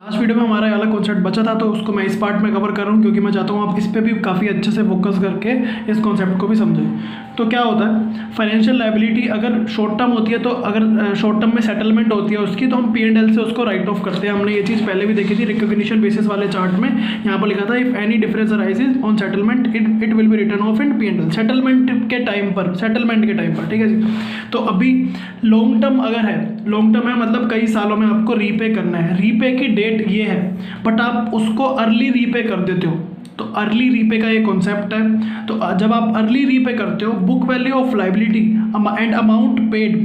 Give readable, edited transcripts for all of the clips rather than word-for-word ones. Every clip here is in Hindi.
लास्ट वीडियो में हमारा ये वाला कॉन्सेप्ट बचा था, तो उसको मैं इस पार्ट में कवर कर रहा हूँ क्योंकि मैं चाहता हूँ आप इस पे भी काफ़ी अच्छे से फोकस करके इस कॉन्सेप्ट को भी समझें। तो क्या होता है, फाइनेंशियल लायबिलिटी अगर शॉर्ट टर्म होती है, तो अगर शॉर्ट टर्म में सेटलमेंट होती है उसकी, तो हम P&L से उसको राइट ऑफ करते हैं। हमने ये चीज़ पहले भी देखी थी रिकॉग्निशन बेसिस वाले चार्ट में। यहाँ पर लिखा था if any difference arises on settlement it will be return of in P&L। Settlement के टाइम पर, ठीक है जी। तो अभी लॉन्ग टर्म अगर है, लॉन्ग टर्म है मतलब कई सालों में आपको रीपे करना है, रीपे की डेट ये है, बट आप उसको अर्ली रीपे कर देते हो। तो अर्ली रीपे का ये कॉन्सेप्ट है। तो जब आप अर्ली रीपे करते हो, book value of liability and amount paid,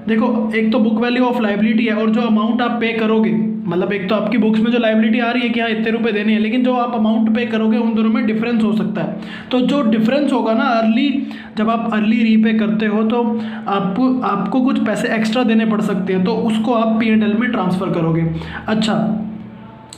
देखो एक तो बुक वैल्यू ऑफ लाइबिलिटी है और जो अमाउंट आप पे करोगे, मतलब एक तो आपकी बुक्स में जो लाइबिलिटी आ रही है कि हाँ इतने रुपए देने हैं, लेकिन जो आप अमाउंट पे करोगे उन दोनों में डिफरेंस हो सकता है। तो जो डिफरेंस होगा ना अर्ली, जब आप अर्ली रीपे करते हो तो आपको कुछ पैसे एक्स्ट्रा देने पड़ सकते हैं, तो उसको आप P&L में ट्रांसफ़र करोगे। अच्छा,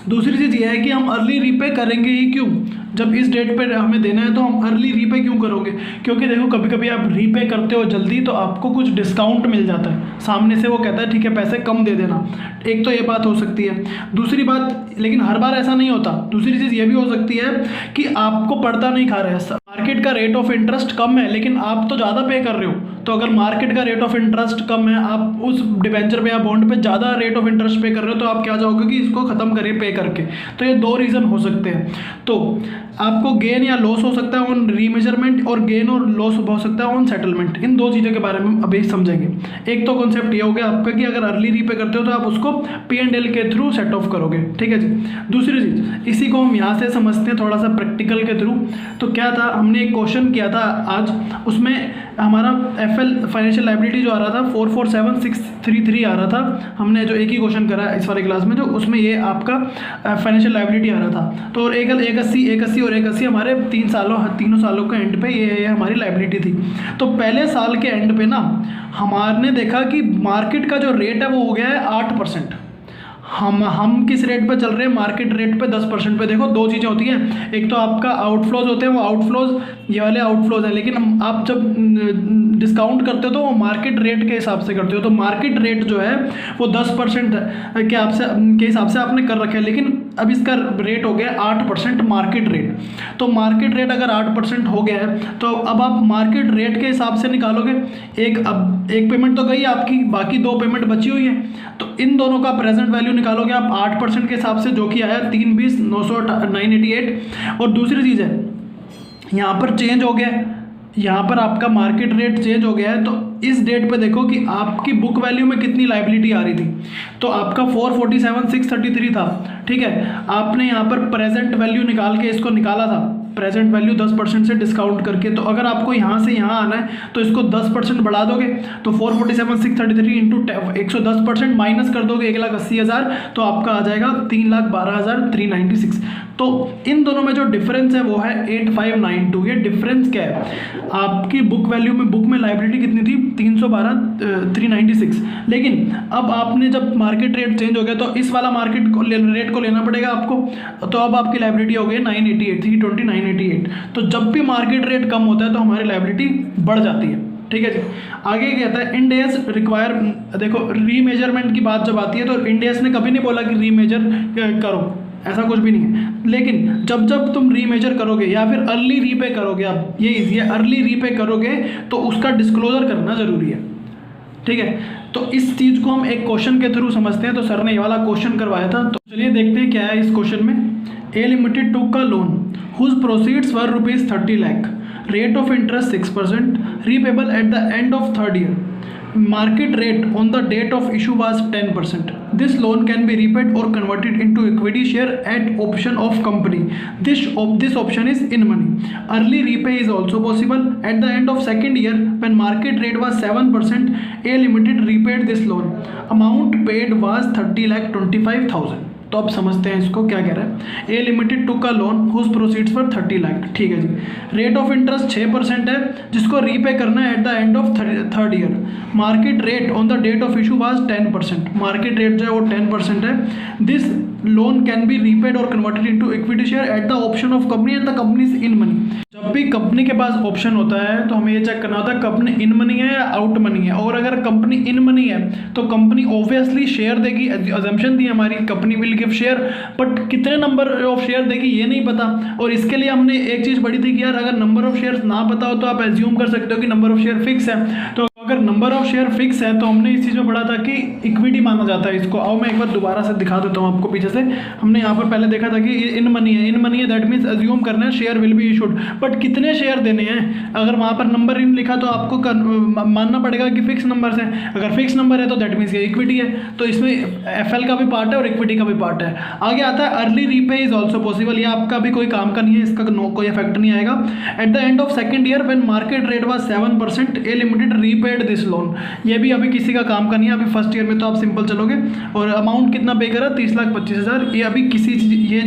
दूसरी चीज़ ये है कि हम अर्ली रीपे करेंगे ही क्यों? जब इस डेट पे हमें देना है तो हम अर्ली रीपे क्यों करोगे? क्योंकि देखो कभी कभी आप रीपे करते हो जल्दी तो आपको कुछ डिस्काउंट मिल जाता है, सामने से वो कहता है ठीक है पैसे कम दे देना। एक तो ये बात हो सकती है। दूसरी बात, लेकिन हर बार ऐसा नहीं होता। दूसरी चीज़ ये भी हो सकती है कि आपको पड़ता नहीं खा रहे हैं, मार्केट का रेट ऑफ इंटरेस्ट कम है लेकिन आप तो ज़्यादा पे कर रहे हो। तो अगर मार्केट का रेट ऑफ इंटरेस्ट कम है, आप उस डिबेंचर पे या बॉन्ड पे ज़्यादा रेट ऑफ इंटरेस्ट पे कर रहे हो, तो आप क्या चाहोगे कि इसको ख़त्म करिए पे करके। तो ये दो रीज़न हो सकते हैं। तो आपको गेन या लॉस हो सकता है ऑन रीमेजरमेंट, और गेन और लॉस हो सकता है ऑन सेटलमेंट। इन दो चीज़ों के बारे में अभी समझेंगे। एक तो कॉन्सेप्ट ये हो गया आपका कि अगर अर्ली रीपे करते हो तो आप उसको P&L के थ्रू सेट ऑफ करोगे, ठीक है जी। दूसरी चीज़, इसी को हम यहाँ से समझते हैं थोड़ा सा प्रैक्टिकल के थ्रू। तो क्या था, हमने एक क्वेश्चन किया था आज, उसमें हमारा FL फाइनेंशियल लायबिलिटी जो आ रहा था 447633 आ रहा था। हमने जो एक ही क्वेश्चन करा इस वाली क्लास में, जो उसमें ये आपका फाइनेंशियल लायबिलिटी आ रहा था। तो और 180 और 180 हमारे तीनों सालों के एंड पे ये हमारी लायबिलिटी थी। तो पहले साल के एंड पे ना हमारे देखा कि मार्केट का जो रेट है वो हो गया है 8%। हम किस रेट पे चल रहे हैं? मार्केट रेट पे 10% पे। देखो दो चीज़ें होती हैं, एक तो आपका आउटफ्लोज होते हैं, वो आउटफ्लोज ये वाले आउटफ्लोज हैं, लेकिन आप जब डिस्काउंट करते हो तो वो मार्केट रेट के हिसाब से करते हो। तो मार्केट रेट जो है वो 10% के हिसाब से आपने कर रखा है, लेकिन अब इसका रेट हो गया 8% मार्केट रेट। तो मार्केट रेट अगर 8% हो गया है तो अब आप मार्केट रेट के हिसाब से निकालोगे। एक पेमेंट तो गई आपकी, बाकी दो पेमेंट बची हुई है, तो इन दोनों का प्रेजेंट वैल्यू निकालोगे आप 8% के हिसाब से, जो कि आया 320,988। और दूसरी चीज़ है, यहाँ पर चेंज हो गया, यहाँ पर आपका मार्केट रेट चेंज हो गया है। तो इस डेट पे देखो कि आपकी बुक वैल्यू में कितनी लायबिलिटी आ रही थी। तो आपका 447,633 था, ठीक है। आपने यहाँ पर प्रेजेंट वैल्यू निकाल के इसको निकाला था, प्रेजेंट वैल्यू 10% से डिस्काउंट करके। तो अगर आपको यहाँ से यहाँ आना है तो इसको 10% बढ़ा दोगे, तो 447,633 इंटू 110% माइनस कर दोगे 1,80,000, तो आपका आ जाएगा 3,12,396। तो इन दोनों में जो डिफरेंस है वो है 8592। ये डिफरेंस क्या है? आपकी बुक वैल्यू में, बुक में लायबिलिटी कितनी थी? 396, लेकिन अब आपने जब मार्केट रेट चेंज हो गया तो इस वाला मार्केट रेट को लेना पड़ेगा आपको। तो अब आपकी लायबिलिटी हो गई 988। तो जब भी मार्केट रेट कम होता है तो हमारी लायबिलिटी बढ़ जाती है, ठीक है जी। आगे कहता है इंड एस रिक्वायर, देखो रीमेजरमेंट की बात जब आती है तो इंड एस ने कभी नहीं बोला कि रीमेजर करो, ऐसा कुछ भी नहीं है। लेकिन जब तुम रीमेजर करोगे या फिर अर्ली रीपे करोगे, अब ये इजी है, अर्ली रीपे करोगे तो उसका डिस्क्लोजर करना ज़रूरी है, ठीक है। तो इस चीज़ को हम एक क्वेश्चन के थ्रू समझते हैं। तो सर ने ये वाला क्वेश्चन करवाया था, तो चलिए देखते हैं क्या है इस क्वेश्चन में। ए लिमिटेड टुक का loan whose proceeds were ₹30 lakh, rate of interest 6%, repayable at the end of third year, market rate on the date of issue was 10%. This loan can be repaid or converted into equity share at option of company. This option is in money. Early repay is also possible. At the end of second year, when market rate was 7%, A Limited repaid this loan. Amount paid was 30,25,000. तो अब समझते हैं इसको क्या कह रहा है। ए लिमिटेड टू का loan whose proceeds for 30 lakh, ठीक है जी। रेट ऑफ इंटरेस्ट 6% है, जिसको रीपे करना है at the end of third year. Market rate on the date of issue was 10%। Market rate जो है वो 10% है। This loan can be repaid और converted into equity share at the option of company and the company is in money. जब भी कंपनी के पास ऑप्शन होता है तो हमें ये चेक करना होता है कंपनी इन मनी है या आउट मनी है। और अगर कंपनी इन मनी है तो कंपनी ऑब्वियसली शेयर देगी, अजम्पशन थी हमारी company will give share, but कितने नंबर ऑफ शेयर देगी ये नहीं पता। और इसके लिए हमने एक चीज़ पढ़ी थी कि यार अगर नंबर ऑफ शेयर ना पता हो तो आप एज्यूम कर सकते हो कि नंबर ऑफ शेयर फिक्स है। तो अगर नंबर ऑफ शेयर फिक्स है तो हमने इस चीज़ में पढ़ा था कि इक्विटी माना जाता है इसको। आओ मैं एक बार दोबारा से दिखा देता हूँ आपको पीछे से। हमने यहाँ पर पहले देखा था कि इन मनी है दैट मीन्स एज्यूम करना है share will be issued, but कितने शेयर देने हैं। अगर वहाँ पर नंबर इन लिखा तो आपको मानना पड़ेगा कि फिक्स नंबर है। अगर फिक्स नंबर है तो दैट मीन्स ये इक्विटी है, तो इसमें एफएल का भी पार्ट है और इक्विटी का भी पार्ट है। आगे आता है early repay is also possible, ये आपका भी कोई काम का नहीं है, इसका कोई इफेक्ट नहीं आएगा। Eight the end of second year when market rate was 7% A limited repaid this loan, ये भी अभी किसी का काम का नहीं है। अभी फर्स्ट ईयर में तो आप सिंपल चलोगे। और अमाउंट कितना पे करा 30,25,000, ये अभी किसी ये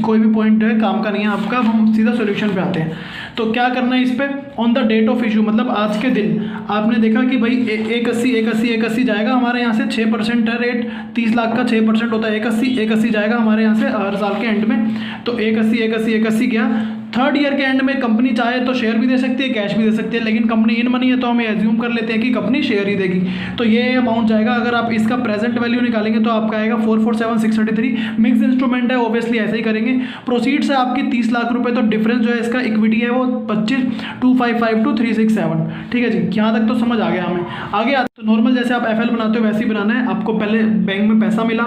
कोई भी पॉइंट है काम का नहीं है आपका। हम सीधा सोल्यूशन पे आते हैं। तो क्या करना है इस पे, on the date of issue मतलब आज के दिन आपने देखा कि भाई 81 जाएगा हमारे यहाँ से, 6% है रेट, 30 लाख का 6% होता है 81 जाएगा हमारे यहाँ से हर साल के एंड में। तो 81 गया। थर्ड ईयर के एंड में कंपनी चाहे तो शेयर भी दे सकती है, कैश भी दे सकती है, लेकिन कंपनी इन मनी है तो हमें एज्यूम कर लेते हैं कि कंपनी शेयर ही देगी। तो ये अमाउंट जाएगा। अगर आप इसका प्रेजेंट वैल्यू निकालेंगे तो आपका आएगा 447,633। मिक्स इंस्ट्रूमेंट है, ऑब्वियसली ऐसे ही करेंगे। प्रोसीड्स है आपकी 30 लाख रुपए, तो डिफरेंस जो है इसका इक्विटी है वो 25,255,367। ठीक है जी, यहाँ तक तो समझ आ गया हमें। आगे तो नॉर्मल जैसे आप एफएल बनाते हो वैसे ही बनाना है। आपको पहले बैंक में पैसा मिला,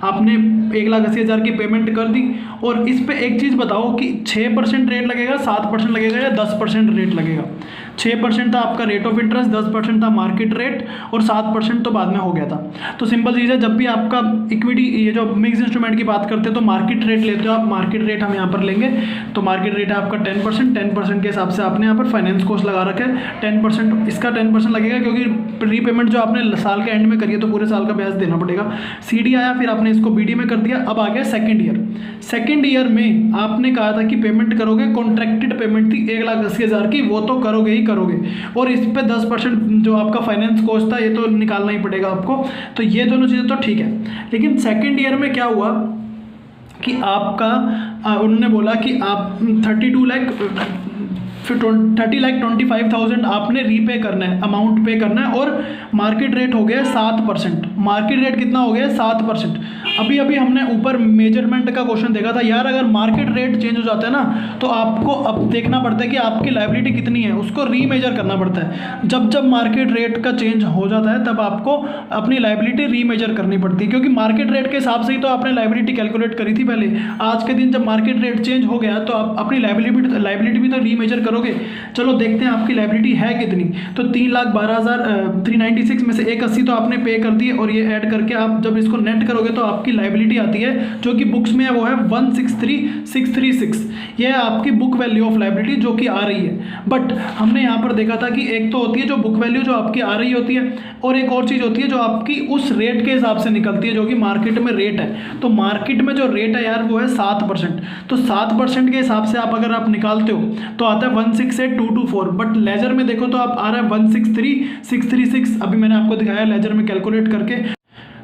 आपने 1,80,000 की पेमेंट कर दी, और इस पे एक चीज़ बताओ कि 6% रेट लगेगा, 7% लगेगा या 10% रेट लगेगा। 6% था आपका रेट ऑफ इंटरेस्ट, 10% था मार्केट रेट, और 7% तो बाद में हो गया था। तो सिंपल चीज़ है, जब भी आपका इक्विटी ये जो मिक्स इंस्ट्रूमेंट की बात करते हो तो मार्केट रेट लेते हो आप। मार्केट रेट हम यहाँ पर लेंगे, तो मार्केट रेट है आपका 10% के हिसाब से आपने यहाँ पर फाइनेंस कॉस्ट लगा रखा है 10%। इसका 10% लगेगा क्योंकि रीपेमेंट जो आपने साल के एंड में करी है तो पूरे साल का ब्याज देना पड़ेगा। सीडी आया, फिर आपने इसको बीडी में कर दिया। अब आ गया सेकेंड ईयर। सेकेंड ईयर में आपने कहा था कि पेमेंट करोगे, कॉन्ट्रैक्टेड पेमेंट थी 1,80,000 की, वो तो करोगे ही करोगे, और इस पे 10% जो आपका फाइनेंस कॉस्ट था ये तो निकालना ही पड़ेगा आपको। तो ये दोनों चीज़ें तो ठीक है। लेकिन सेकेंड ईयर में क्या हुआ कि आपका उन्होंने बोला कि आप 30,25,000 आपने रीपे करना है, अमाउंट पे करना है, और मार्केट रेट हो गया 7%। मार्केट रेट कितना हो गया 7%। अभी हमने ऊपर मेजरमेंट का क्वेश्चन देखा था यार, अगर मार्केट रेट चेंज हो जाता है ना तो आपको अब देखना पड़ता है कि आपकी लायबिलिटी कितनी है, उसको रीमेजर करना पड़ता है। जब मार्केट रेट का चेंज हो जाता है तब आपको अपनी लायबिलिटी रीमेजर करनी पड़ती है, क्योंकि मार्केट रेट के हिसाब से ही तो आपने लायबिलिटी कैलकुलेट करी थी पहले। आज के दिन जब मार्केट रेट चेंज हो गया तो आप अपनी लायबिलिटी भी तो रीमेजर करोगे। चलो देखते हैं आपकी लायबिलिटी है कितनी। तो 3,12,396 में से 180 तो आपने पे कर दिए, और ये ऐड करके आप जब इसको नेट करोगे तो आपकी लायबिलिटी आती है जो कि बुक्स में है, वो है 163,636। ये है आपकी बुक वैल्यू ऑफ लायबिलिटी जो कि आ रही है। बट हमने यहाँ पर देखा था कि एक तो होती है जो बुक वैल्यू जो आपकी आ रही होती है, और एक और चीज़ होती है जो आपकी उस रेट के हिसाब से निकलती है जो कि मार्केट में रेट है। तो मार्केट में जो रेट है यार वो है 7%। तो 7% के हिसाब से आप अगर आप निकालते हो तो आता है 168,224। बट लेजर में देखो तो आप आ रहा है 163,636। अभी मैंने आपको दिखाया लेजर में कैलकुलेट करके।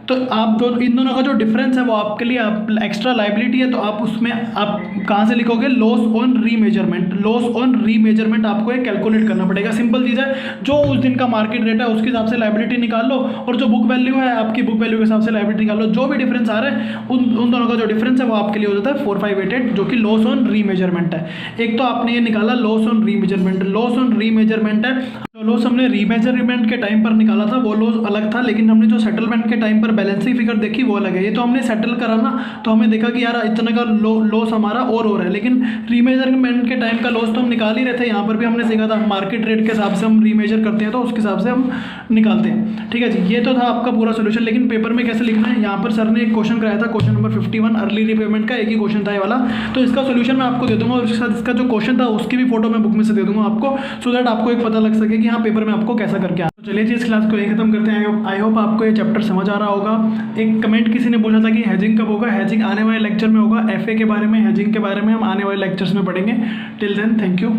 तो आप इन दोनों का जो डिफरेंस है वो आपके लिए एक्स्ट्रा लायबिलिटी है। तो आप उसमें आप कहाँ से लिखोगे, loss on remeasurement. Loss on remeasurement आपको एक कैलकुलेट करना पड़ेगा। सिंपल चीज़ है, जो उस दिन का मार्केट रेट है उसके हिसाब से लायबिलिटी निकाल लो, और जो बुक वैल्यू है आपकी बुक वैल्यू के हिसाब से लायबिलिटी निकाल लो। जो भी डिफरेंस आ रहा है उन दोनों का जो डिफरेंस है वो आपके लिए हो जाता है 4588, जो कि लॉस ऑन रीमेजरमेंट है। एक तो आपने ये निकाला loss on remeasurement. Loss on remeasurement है, जो लॉस हमने रीमेजरमेंट के टाइम पर निकाला था वो लॉस अलग था, लेकिन हमने जो सेटलमेंट के टाइम पर बैलेंसिंग फिगर देखी वो अलग है। ये तो हमने सेटल करा ना, तो हमें देखा कि यार इतना का लॉस हमारा और हो रहा है, लेकिन रीमेजरमेंट के टाइम का लॉस तो हम निकाल ही रहे थे। यहाँ पर भी हमने सीखा था मार्केट रेट के हिसाब से हम रीमेजर करते हैं तो उसके हिसाब से हम निकालते हैं। ठीक है जी, ये तो था आपका पूरा सोल्यूशन। लेकिन पेपर में कैसे लिखना है, यहाँ पर सर ने एक क्वेश्चन कराया था, क्वेश्चन नंबर 51 अर्ली रीपेमेंट का, एक ही क्वेश्चन था ये वाला। तो इसका सोल्यूशन मैं आपको दे दूंगा, और उसके साथ इसका जो क्वेश्चन था उसकी भी फोटो मैं बुक में से दे दूंगा आपको, सो दैट आपको एक पता लग सके कि हाँ पेपर में आपको कैसा करके आना। तो चलिए जी, इस क्लास को यही खत्म करते हैं। आई होप आपको ये चैप्टर समझ आ रहा होगा। एक कमेंट किसी ने पूछा था कि हेजिंग कब होगा। हेजिंग आने वाले लेक्चर में होगा। एफए के बारे में, हेजिंग के बारे में हम आने वाले लेक्चर्स में पढ़ेंगे। Till then, thank you.